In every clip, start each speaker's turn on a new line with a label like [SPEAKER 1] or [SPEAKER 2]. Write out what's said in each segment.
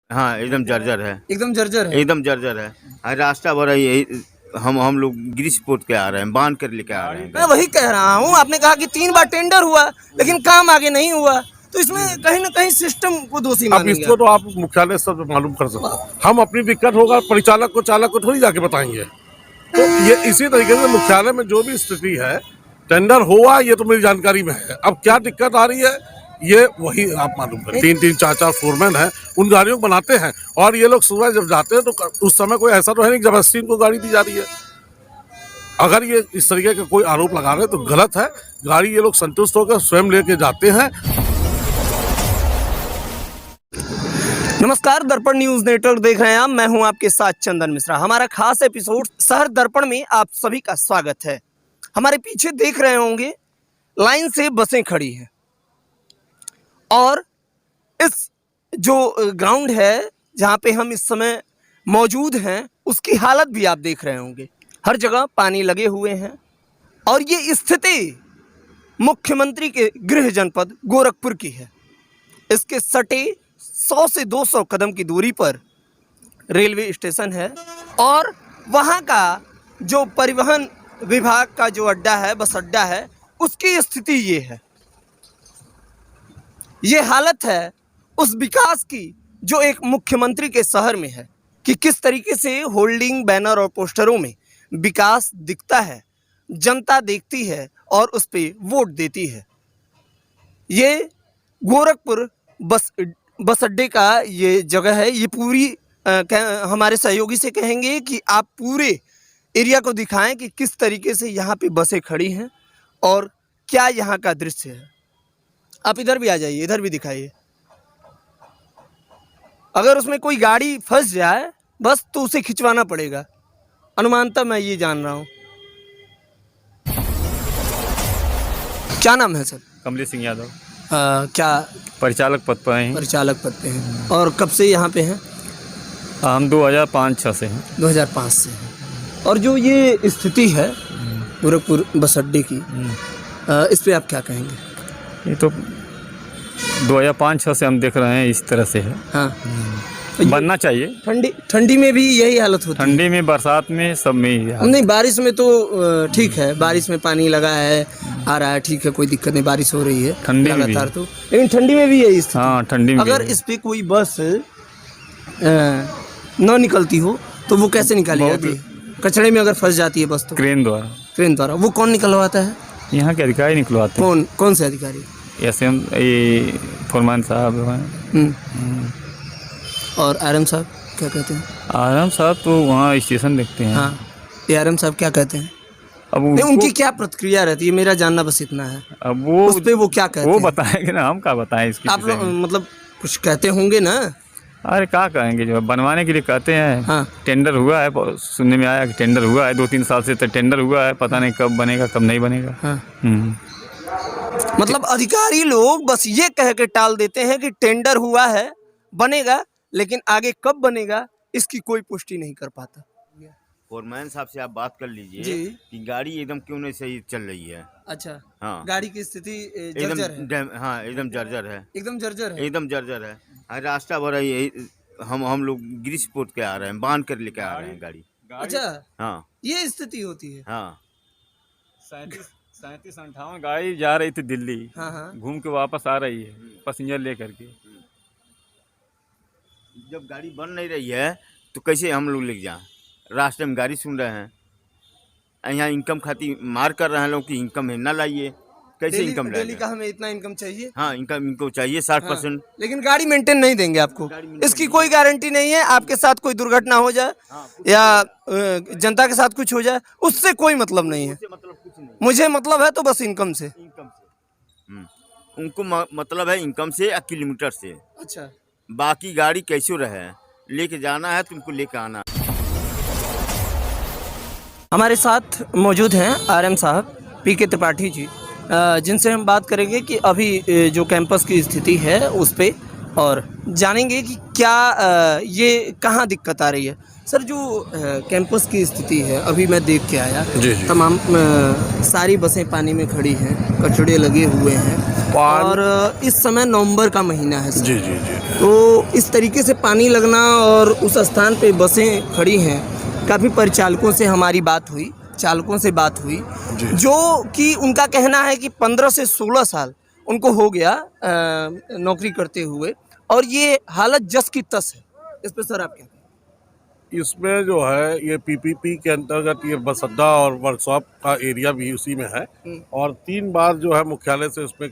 [SPEAKER 1] हाँ एकदम जर्जर है,
[SPEAKER 2] एकदम जर्जर है।
[SPEAKER 1] एकदम जर्जर है। रास्ता भरा यही हम लोग ग्रीसपोर्ट के आ रहे हैं, बांध कर लेके आ रहे हैं।
[SPEAKER 2] मैं वही कह रहा हूँ, आपने कहा कि 3 बार टेंडर हुआ लेकिन काम आगे नहीं हुआ, तो इसमें कहीं ना कहीं सिस्टम को दोषी
[SPEAKER 3] अब
[SPEAKER 2] मानेंगे
[SPEAKER 3] इसको तो आप मुख्यालय सब मालूम कर सकते। हम अपनी दिक्कत होगा परिचालक को, चालक को थोड़ी जाके बताएंगे। तो ये इसी तरीके से मुख्यालय में जो भी स्थिति है, टेंडर हुआ ये तो मेरी जानकारी में है। अब क्या दिक्कत आ रही है ये वही आप मालूम करें। 3-3, 4-4 फोरमैन हैं, उन गाड़ियों को बनाते हैं और ये लोग सुबह जब जाते हैं तो उस समय कोई ऐसा तो है नहीं जबरदस्ती इनको गाड़ी दी जा रही है। अगर ये इस तरीके का कोई आरोप लगा रहे हैं तो गलत है। गाड़ी ये लोग संतुष्ट होकर स्वयं लेके जाते हैं।
[SPEAKER 2] नमस्कार, दर्पण न्यूज नेटवर्क देख रहे हैं आप। मैं हूं आपके साथ चंदन मिश्रा। हमारा खास एपिसोड शहर दर्पण में आप सभी का स्वागत है। हमारे पीछे देख रहे होंगे लाइन से बसें खड़ी हैं और इस जो ग्राउंड है जहां पे हम इस समय मौजूद हैं उसकी हालत भी आप देख रहे होंगे। हर जगह पानी लगे हुए हैं और ये स्थिति मुख्यमंत्री के गृह जनपद गोरखपुर की है। इसके सटे 100 से 200 कदम की दूरी पर रेलवे स्टेशन है और वहाँ का जो परिवहन विभाग का जो अड्डा है, बस अड्डा है, उसकी स्थिति ये है। ये हालत है उस विकास की जो एक मुख्यमंत्री के शहर में है कि किस तरीके से होल्डिंग, बैनर और पोस्टरों में विकास दिखता है, जनता देखती है और उस पर वोट देती है। ये गोरखपुर बस अड्डे का ये जगह है। ये पूरी हमारे सहयोगी से कहेंगे कि आप पूरे एरिया को दिखाएं कि किस तरीके से यहाँ पे बसें खड़ी हैं और क्या यहाँ का दृश्य है। आप इधर भी आ जाइए, इधर भी दिखाइए। अगर उसमें कोई गाड़ी फंस जाए बस तो उसे खिंचवाना पड़ेगा, अनुमानतः मैं ये जान रहा हूँ। क्या नाम है सर?
[SPEAKER 4] कमलेश सिंह यादव।
[SPEAKER 2] क्या
[SPEAKER 4] परिचालक पद पर हैं।
[SPEAKER 2] परिचालक पद पे हैं और कब से यहाँ पे हैं?
[SPEAKER 4] हम 2005-06 से हैं।
[SPEAKER 2] 2005 से हैं। और जो ये स्थिति है गोरखपुर बस अड्डे की, इस पे आप क्या कहेंगे?
[SPEAKER 4] ये तो 2005-06 से हम देख रहे हैं इस तरह से है।
[SPEAKER 2] हाँ,
[SPEAKER 4] बनना चाहिए।
[SPEAKER 2] ठंडी में भी यही हालत होती है?
[SPEAKER 4] ठंडी में, बरसात में, सब में ही हालत।
[SPEAKER 2] नहीं, बारिश में तो ठीक है, बारिश में पानी लगा है, आ रहा है, ठीक है, कोई दिक्कत नहीं, बारिश हो रही है
[SPEAKER 4] ठंडी में
[SPEAKER 2] लगातार तो। लेकिन ठंडी में भी यही स्थिति।
[SPEAKER 4] हाँ, ठंडी में।
[SPEAKER 2] अगर इस पे कोई बस न निकलती हो तो वो कैसे निकाली जाती है? कचड़े में अगर फंस जाती है बस तो
[SPEAKER 4] क्रेन द्वारा।
[SPEAKER 2] क्रेन द्वारा। वो कौन निकलवाता है?
[SPEAKER 4] यहाँ के अधिकारी निकलवाते हैं।
[SPEAKER 2] कौन से अधिकारी?
[SPEAKER 4] ऐसे हम ये फरमान साहब हैं।
[SPEAKER 2] और आरएम साहब क्या कहते हैं?
[SPEAKER 4] आराम साहब तो वहाँ स्टेशन देखते हैं।
[SPEAKER 2] हाँ, ये आरएम साहब क्या कहते हैं?
[SPEAKER 4] अब
[SPEAKER 2] नहीं, उनकी क्या प्रतिक्रिया रहती है? मेरा जानना बस इतना है।
[SPEAKER 4] अब वो
[SPEAKER 2] उस पे वो क्या कहते
[SPEAKER 4] वो
[SPEAKER 2] हैं?
[SPEAKER 4] बताएंगे ना, हम क्या बताएं इसकी।
[SPEAKER 2] आप लोग मतलब कुछ कहते होंगे ना?
[SPEAKER 4] अरे क्या कहेंगे, जो बनवाने के लिए कहते हैं।
[SPEAKER 2] हाँ।
[SPEAKER 4] टेंडर हुआ है, सुनने में आया कि टेंडर हुआ है, 2-3 साल से तो टेंडर हुआ है, पता नहीं कब बनेगा कब नहीं बनेगा।
[SPEAKER 2] हाँ।
[SPEAKER 4] हम्म।
[SPEAKER 2] मतलब अधिकारी लोग बस ये कह के टाल देते हैं कि टेंडर हुआ है, बनेगा, लेकिन आगे कब बनेगा इसकी कोई पुष्टि नहीं कर पाता।
[SPEAKER 1] फोरमैन साहब से आप बात कर लीजिए कि गाड़ी एकदम क्यों नहीं सही चल रही है।
[SPEAKER 2] अच्छा।
[SPEAKER 1] हाँ,
[SPEAKER 2] गाड़ी की स्थिति जर्जर है।
[SPEAKER 1] हाँ एकदम जर्जर है,
[SPEAKER 2] एकदम जर्जर है।
[SPEAKER 1] एकदम जर्जर है। रास्ता भरा यही हम लोग ग्रीसपोर्ट के आ रहे हैं, बांध कर लेके आ रहे हैं गाड़ी।
[SPEAKER 2] अच्छा,
[SPEAKER 1] हाँ
[SPEAKER 2] ये स्थिति होती है।
[SPEAKER 1] हाँ।
[SPEAKER 4] 37-58 गाड़ी जा रही थी दिल्ली।
[SPEAKER 2] हाँ हाँ।
[SPEAKER 4] घूम के वापस आ रही है पैसेंजर लेकर के।
[SPEAKER 1] जब गाड़ी बन नहीं रही है तो कैसे हम लोग लेके जाएं? रास्ते में गाड़ी सुन रहे हैं, यहाँ इनकम खाती मार कर रहे हैं लोग कि इनकम है ना लाइए। कैसे इनकम
[SPEAKER 2] डेली का हमें इतना इनकम चाहिए।
[SPEAKER 1] हाँ, इनकम इनको चाहिए 60%।
[SPEAKER 2] हाँ, लेकिन गाड़ी मेंटेन नहीं देंगे आपको। इसकी कोई गारंटी नहीं है, आपके साथ कोई दुर्घटना हो जाए या जनता के साथ कुछ हो जाए, उससे कोई मतलब नहीं है।
[SPEAKER 1] मतलब कुछ नहीं,
[SPEAKER 2] मुझे मतलब है तो बस इनकम से।
[SPEAKER 1] उनको मतलब है इनकम से या किलोमीटर से।
[SPEAKER 2] अच्छा,
[SPEAKER 1] बाकी गाड़ी कैसे रहे, लेके जाना है तुमको लेके आना।
[SPEAKER 2] हमारे साथ मौजूद हैं आरएम साहब पीके त्रिपाठी जी, जिनसे हम बात करेंगे कि अभी जो कैंपस की स्थिति है उस पे और जानेंगे कि क्या ये कहाँ दिक्कत आ रही है। सर, जो कैंपस की स्थिति है अभी मैं देख के आया।
[SPEAKER 3] जी।
[SPEAKER 2] तमाम सारी बसें पानी में खड़ी हैं, कचड़े लगे हुए हैं और इस समय नवंबर का महीना है सर।
[SPEAKER 3] जी जी जी।
[SPEAKER 2] तो इस तरीके से पानी लगना और उस स्थान पे बसें खड़ी हैं, काफ़ी परिचालकों से हमारी बात हुई, चालकों से बात हुई,
[SPEAKER 3] जी।
[SPEAKER 2] जो कि उनका कहना है कि 15 से 16 साल उनको हो गया नौकरी करते हुए, और ये हालत जस की तस है। इस पे सर आप क्या कहें?
[SPEAKER 3] इसमें जो है ये पीपीपी के अंतर्गत ये बस अड्डा और वर्कशॉप का एरिया भी उसी में है, और 3 बार जो है मुख्यालय से उसमें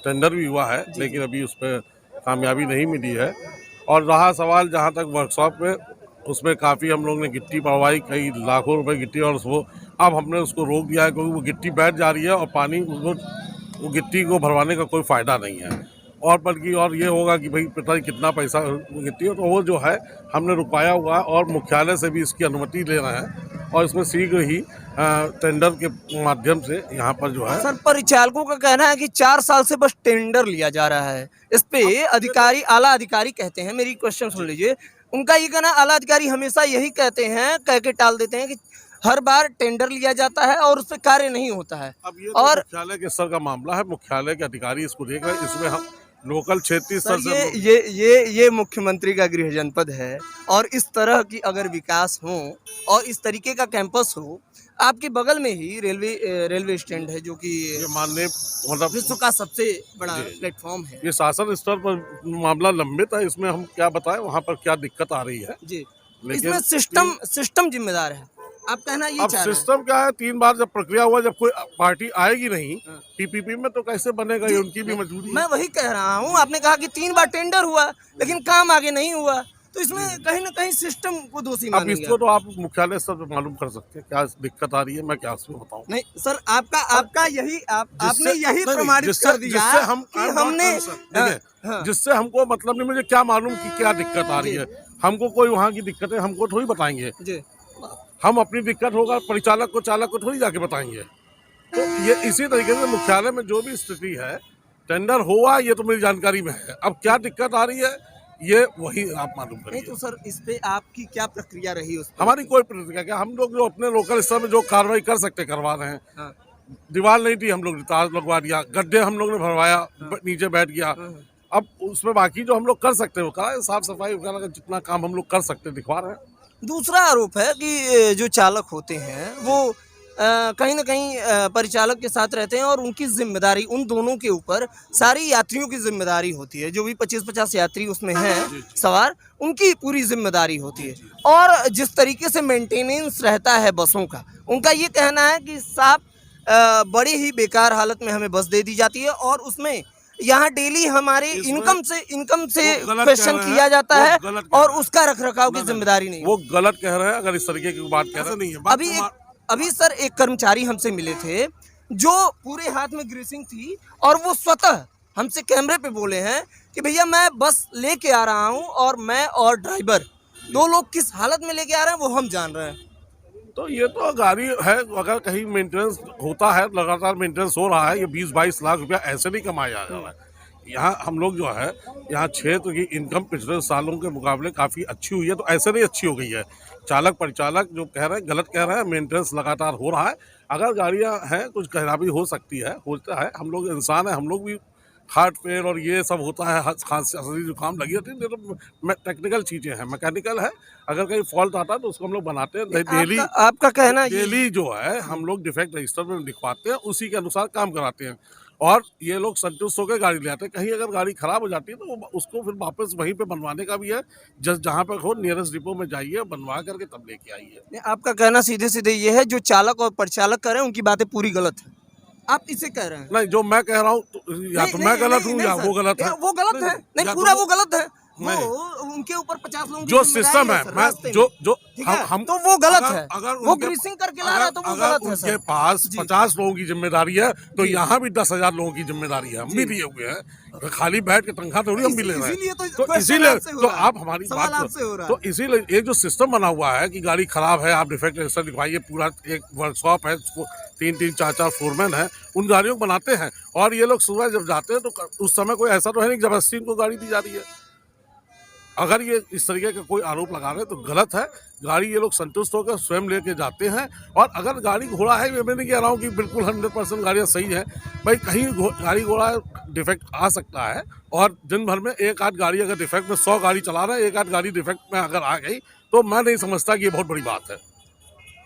[SPEAKER 3] टेंडर भी हुआ है, लेकिन अभी उस पर कामयाबी नहीं मिली है। और रहा सवाल जहाँ तक वर्कशॉप में, उसमें काफ़ी हम लोग ने गिट्टी पड़वाई, कई लाखों रुपए गिट्टी, और वो अब हमने उसको रोक दिया है क्योंकि वो गिट्टी बैठ जा रही है और पानी उसको, वो गिट्टी को भरवाने का कोई फ़ायदा नहीं है। और बल्कि और ये होगा कि भाई पता नहीं कितना पैसा गिट्टी है, तो वो जो है हमने रुकवाया हुआ है और मुख्यालय से भी इसकी अनुमति ले रहे हैं, और इसमें शीघ्र ही टेंडर के माध्यम से यहाँ पर जो है।
[SPEAKER 2] सर परिचालकों का कहना है कि 4 साल से बस टेंडर लिया जा रहा है। इस पे अधिकारी, आला अधिकारी कहते हैं, मेरी क्वेश्चन सुन लीजिए, उनका ये कहना, आला अधिकारी हमेशा यही कहते हैं, कह के टाल देते हैं कि हर बार टेंडर लिया जाता है और उस पर कार्य नहीं होता है।
[SPEAKER 3] अब ये तो
[SPEAKER 2] और
[SPEAKER 3] मुख्यालय के स्तर का मामला है, मुख्यालय के अधिकारी इसको देख रहे हैं, इसमें हम लोकल क्षेत्रीय स्तर
[SPEAKER 2] सर
[SPEAKER 3] से
[SPEAKER 2] ये मुख्यमंत्री का गृह जनपद है, और इस तरह की अगर विकास हो और इस तरीके का कैंपस हो, आपके बगल में ही रेलवे स्टैंड है, जो कि
[SPEAKER 3] ये माननीय मतलब
[SPEAKER 2] विश्व का सबसे बड़ा प्लेटफॉर्म है।
[SPEAKER 3] ये शासन स्तर पर मामला लंबित है, इसमें हम क्या बताएं वहाँ पर क्या दिक्कत आ रही है।
[SPEAKER 2] जी,
[SPEAKER 3] लेकिन
[SPEAKER 2] इसमें सिस्टम जिम्मेदार है, आप कहना ये
[SPEAKER 3] अब
[SPEAKER 2] चाह रहे हैं?
[SPEAKER 3] सिस्टम क्या है, 3 बार जब प्रक्रिया हुआ, जब कोई पार्टी आएगी नहीं पीपीपी में, तो कैसे बनेगा, ये उनकी भी मजबूरी है।
[SPEAKER 2] मैं वही कह रहा हूँ, आपने कहा कि 3 बार टेंडर हुआ लेकिन काम आगे नहीं हुआ, तो इसमें कहीं ना कहीं सिस्टम को दोषी
[SPEAKER 3] अब
[SPEAKER 2] मानेंगे
[SPEAKER 3] इसको
[SPEAKER 2] आप?
[SPEAKER 3] तो आप मुख्यालय स्तर पर मालूम कर सकते हैं क्या दिक्कत आ रही है, मैं क्या उसमें बताऊं।
[SPEAKER 2] नहीं सर, आपका यही आपने यही
[SPEAKER 3] नहीं,
[SPEAKER 2] प्रमाणित
[SPEAKER 3] जिससे-
[SPEAKER 2] कर दिया
[SPEAKER 3] जिससे हम
[SPEAKER 2] कि हमने
[SPEAKER 3] देखिए, जिससे हमको मतलब नहीं, मुझे क्या मालूम कि क्या दिक्कत आ रही है, हमको कोई वहाँ की दिक्कतें हमको थोड़ी बताएंगे।
[SPEAKER 2] जी,
[SPEAKER 3] हम अपनी दिक्कत होगा परिचालक को, चालक को थोड़ी जाके बताएंगे। तो ये इसी तरीके से मुख्यालय में जो भी स्थिति है, टेंडर हुआ ये तो मेरी जानकारी में है, अब क्या दिक्कत आ रही है ये वही आप मालूम
[SPEAKER 2] नहीं
[SPEAKER 3] करिए।
[SPEAKER 2] तो सर इस पे आपकी क्या प्रक्रिया रही उस पर?
[SPEAKER 3] हमारी कोई प्रतिक्रिया क्या, हम लोग जो अपने लोकल स्तर में जो कार्रवाई कर सकते करवा रहे हैं।
[SPEAKER 2] हाँ,
[SPEAKER 3] दीवार नहीं थी, हम लोग तार लगवा दिया, गड्ढे हम लोग ने भरवाया, नीचे बैठ गया। अब उसमें बाकी जो हम लोग कर सकते हैं वो कराए, साफ सफाई वगैरह का जितना काम हम लोग कर सकते हैं दिखवा रहे हैं।
[SPEAKER 2] दूसरा आरोप है कि जो चालक होते हैं वो कहीं ना कहीं परिचालक के साथ रहते हैं, और उनकी जिम्मेदारी, उन दोनों के ऊपर सारी यात्रियों की जिम्मेदारी होती है, जो भी 25-50 यात्री उसमें हैं सवार, उनकी पूरी जिम्मेदारी होती है। और जिस तरीके से मेंटेनेंस रहता है बसों का, उनका ये कहना है कि साफ बड़ी ही बेकार हालत में हमें बस दे दी जाती है, और उसमें यहाँ डेली हमारे इनकम से
[SPEAKER 3] वो गलत
[SPEAKER 2] क्वेश्चन
[SPEAKER 3] कह रहे हैं,
[SPEAKER 2] किया जाता
[SPEAKER 3] वो
[SPEAKER 2] है,
[SPEAKER 3] गलत कह
[SPEAKER 2] और
[SPEAKER 3] रहे हैं।
[SPEAKER 2] उसका रखरखाव की जिम्मेदारी नहीं है।
[SPEAKER 3] वो गलत कह रहे हैं, अगर इस तरीके की बात कह रहे हैं नहीं है।
[SPEAKER 2] अभी सर एक कर्मचारी हमसे मिले थे, जो पूरे हाथ में ग्रीसिंग थी, और वो स्वतः हमसे कैमरे पे बोले हैं कि भैया मैं बस लेके आ रहा हूँ, और मैं और ड्राइवर 2 लोग किस हालत में लेके आ रहे हैं वो हम जान रहे हैं।
[SPEAKER 3] तो ये तो गाड़ी है, अगर कहीं मेंटेनेंस होता है, लगातार मेंटेनेंस हो रहा है, ये 20-22 लाख रुपया ऐसे नहीं कमाया जा रहा है। यहाँ हम लोग जो है, यहाँ क्षेत्र की इनकम पिछले सालों के मुकाबले काफ़ी अच्छी हुई है, तो ऐसे नहीं अच्छी हो गई है। चालक परिचालक जो कह रहे हैं गलत कह रहे हैं, मेंटेनेंस लगातार हो रहा है। अगर गाड़ियाँ हैं, कुछ खराबी हो सकती है, होता है, हम लोग इंसान हैं, हम लोग भी हार्ट पेन और ये सब होता है, खांसी जुकाम लगी होती है, तो टेक्निकल चीज़ें हैं, मैकेनिकल है। अगर कहीं फॉल्ट आता है तो उसको हम लोग बनाते हैं डेली।
[SPEAKER 2] आपका कहना ये
[SPEAKER 3] डेली जो है हम लोग डिफेक्ट रजिस्टर में लिखवाते हैं, उसी के अनुसार काम कराते हैं, और ये लोग संतुष्ट होकर गाड़ी ले आते हैं। कहीं अगर गाड़ी खराब हो जाती है तो उसको फिर वापस वहीं पे बनवाने का भी है, जहाँ पर हो नियरेस्ट डिपो में जाइए, बनवा करके तब लेके आइए।
[SPEAKER 2] आपका कहना सीधे सीधे ये है, जो चालक और परिचालक कर रहे हैं उनकी बातें पूरी गलत है, आप इसे कह रहे हैं?
[SPEAKER 3] नहीं, जो मैं कह रहा हूँ या तो मैं गलत हूँ या वो गलत है।
[SPEAKER 2] वो गलत है, नहीं पूरा वो गलत है, वो उनके ऊपर 50 लोगों की
[SPEAKER 3] जो
[SPEAKER 2] जिम्मेदारी
[SPEAKER 3] सिस्टम है,
[SPEAKER 2] सर,
[SPEAKER 3] मैं
[SPEAKER 2] रास्ते में।
[SPEAKER 3] जो
[SPEAKER 2] ठीक है?
[SPEAKER 3] हम
[SPEAKER 2] तो वो गलत है,
[SPEAKER 3] अगर
[SPEAKER 2] वो ग्रीसिंग करके ला रहा है तो वो गलत है
[SPEAKER 3] उनके
[SPEAKER 2] सर।
[SPEAKER 3] पास
[SPEAKER 2] जी।
[SPEAKER 3] 50 लोगों की जिम्मेदारी है, तो यहाँ भी 10,000 लोगों की जिम्मेदारी है, हम भी लिए हुए हैं, खाली बैठ के तनख्वाह थोड़ी हम भी ले रहे हैं।
[SPEAKER 2] इसीलिए तो
[SPEAKER 3] तो
[SPEAKER 2] question
[SPEAKER 3] इसीलिए
[SPEAKER 2] आपसे हो
[SPEAKER 3] तो
[SPEAKER 2] रहा है।
[SPEAKER 3] आप हमारी
[SPEAKER 2] सवाल
[SPEAKER 3] बात
[SPEAKER 2] आपसे हो रहा
[SPEAKER 3] तो इसीलिए ये जो सिस्टम बना हुआ है कि गाड़ी खराब है, आप डिफेक्ट रजिस्टर दिखवाइए, पूरा एक वर्कशॉप है, 3-3, 4-4 फोरमैन है, उन गाड़ियों को बनाते हैं, और ये लोग सुबह जब जाते हैं तो उस समय कोई ऐसा तो है नहीं जबरदस्ती इनको गाड़ी दी जा रही है। अगर ये इस तरीके का कोई आरोप लगा रहे हैं तो गलत है। गाड़ी ये लोग संतुष्ट होकर स्वयं लेके जाते हैं, और अगर गाड़ी घोड़ा है, मैं नहीं कह रहा हूँ कि बिल्कुल 100% गाड़ियाँ सही हैं भाई, कहीं गाड़ी घोड़ा डिफेक्ट आ सकता है, और दिन भर में एक आध गाड़ी अगर डिफेक्ट में 100 गाड़ी चला रहे हैं, एक आध गाड़ी डिफेक्ट में अगर आ गई तो मैं नहीं समझता कि ये बहुत बड़ी बात है।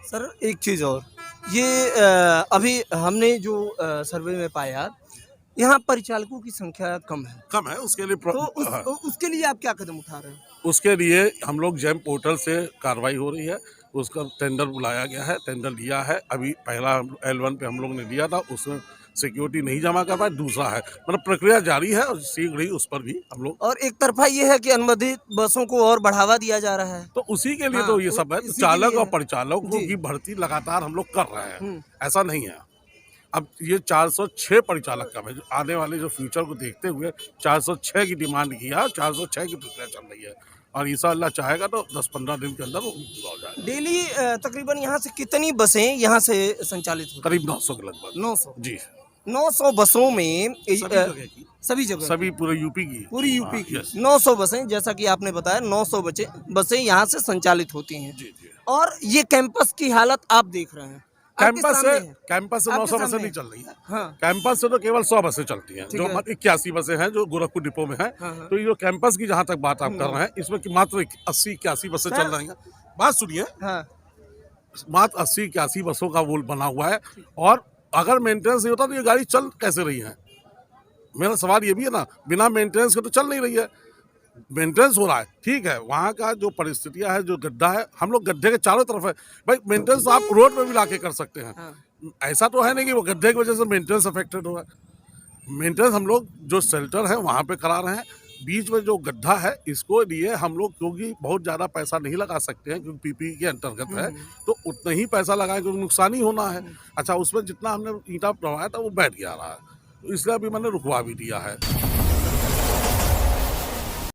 [SPEAKER 2] सर एक चीज़ और, ये अभी हमने जो सर्वे में पाया, यहाँ परिचालकों की संख्या कम है,
[SPEAKER 3] उसके लिए
[SPEAKER 2] तो उसके लिए आप क्या कदम उठा रहे हैं?
[SPEAKER 3] उसके लिए हम लोग जेम पोर्टल से कार्रवाई हो रही है, उसका टेंडर बुलाया गया है, टेंडर लिया है। अभी पहला L1 पे हम लोग ने लिया था, उसमें सिक्योरिटी नहीं जमा कर पाए, दूसरा है, मतलब प्रक्रिया जारी है और शीघ्र ही उस पर भी हम लोग,
[SPEAKER 2] और एक तरफा ये है कि अनुबंधित बसों को और बढ़ावा दिया जा रहा है।
[SPEAKER 3] तो उसी के लिए
[SPEAKER 2] हाँ,
[SPEAKER 3] तो ये सब है।
[SPEAKER 2] इसी के
[SPEAKER 3] चालक
[SPEAKER 2] लिए
[SPEAKER 3] और
[SPEAKER 2] है।
[SPEAKER 3] परिचालकों
[SPEAKER 2] जी।
[SPEAKER 3] की भर्ती लगातार हम लोग कर रहे हैं, ऐसा नहीं है। अब ये 406 परिचालक का है, जो आने वाले जो फ्यूचर को देखते हुए 406 की डिमांड किया, 406 की प्रक्रिया चल रही है, और इंशाअल्लाह चाहेगा तो 10-15 दिन के अंदर वो पूरा हो जाएगा।
[SPEAKER 2] डेली तकरीबन यहाँ से कितनी बसें यहाँ से संचालित होती
[SPEAKER 3] करीब 900 के लगभग।
[SPEAKER 2] 900
[SPEAKER 3] जी,
[SPEAKER 2] 900 बसों में
[SPEAKER 3] सभी जगह की,
[SPEAKER 2] सभी जगह
[SPEAKER 3] सभी पूरे यूपी की,
[SPEAKER 2] पूरी यूपी की
[SPEAKER 3] यस।
[SPEAKER 2] 900 बसें, जैसा कि आपने बताया 900 बसें यहाँ से संचालित होती हैं।
[SPEAKER 3] जी जी।
[SPEAKER 2] और ये कैंपस की हालत आप देख रहे हैं, आपके
[SPEAKER 3] कैंपस
[SPEAKER 2] सामने
[SPEAKER 3] से
[SPEAKER 2] है।
[SPEAKER 3] 900 बसें
[SPEAKER 2] सामने
[SPEAKER 3] नहीं
[SPEAKER 2] है।
[SPEAKER 3] चल रही है।
[SPEAKER 2] हाँ।
[SPEAKER 3] कैंपस से तो केवल 100 बसें चलती हैं,
[SPEAKER 2] ठीक
[SPEAKER 3] जो
[SPEAKER 2] है।
[SPEAKER 3] हमारी 81 बसें हैं जो गोरखपुर डिपो में हैं।
[SPEAKER 2] हाँ, हाँ।
[SPEAKER 3] तो ये जो कैंपस की जहाँ तक बात आप कर रहे हैं, इसमें कि मात्र 80-81 बसें चल रही हैं। बात सुनिए,
[SPEAKER 2] हाँ,
[SPEAKER 3] मात्र 80-81 बसों का वो बना हुआ है, और अगर मेंटेनेंस नहीं होता तो ये गाड़ी चल कैसे रही है? मेरा सवाल ये भी है ना, बिना मेंटेनेंस के तो चल नहीं रही है। मेंटेनेंस हो रहा है, ठीक है, वहाँ का जो परिस्थितियाँ है, जो गड्ढा है, हम लोग गड्ढे के चारों तरफ है भाई। मेंटेनेंस तो आप रोड पे भी लाके कर सकते हैं।
[SPEAKER 2] हाँ।
[SPEAKER 3] ऐसा तो है नहीं कि वो गड्ढे की वजह से मेंटेनेंस अफेक्टेड हुआ है। मेंटेनेंस हम लोग जो शेल्टर है वहाँ पे करा रहे हैं। बीच में जो गड्ढा है, इसको लिए हम लोग क्योंकि बहुत ज़्यादा पैसा नहीं लगा सकते हैं, क्योंकि पीपी के अंतर्गत है, तो उतना ही पैसा लगाए क्योंकि नुकसान ही होना है। अच्छा, उसमें जितना हमने ईंटा बनवाया था वो बैठ गया रहा है, तो इसलिए अभी मैंने रुकवा भी दिया है।